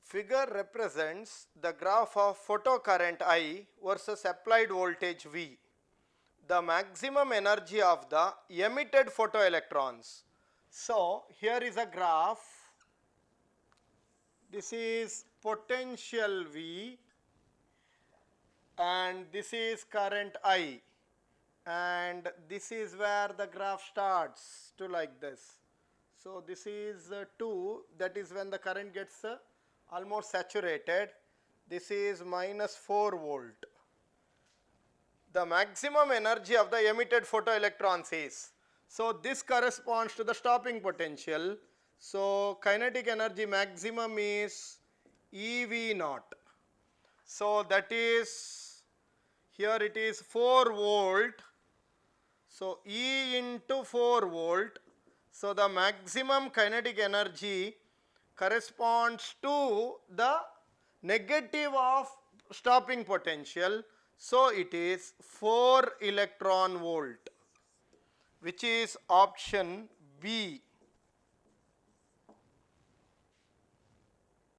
Figure represents the graph of photocurrent I versus applied voltage V. The maximum energy of the emitted photoelectrons. So here is a graph. This is potential V and this is current I, and this is where the graph starts to like this. So this is 2, that is when the current gets almost saturated. This is minus 4 volt. The maximum energy of the emitted photoelectrons is, so this corresponds to the stopping potential. So kinetic energy maximum is EV naught. So that is, here it is 4 volt. So E into 4 volt. So the maximum kinetic energy corresponds to the negative of stopping potential. So it is 4 electron volt, which is option B.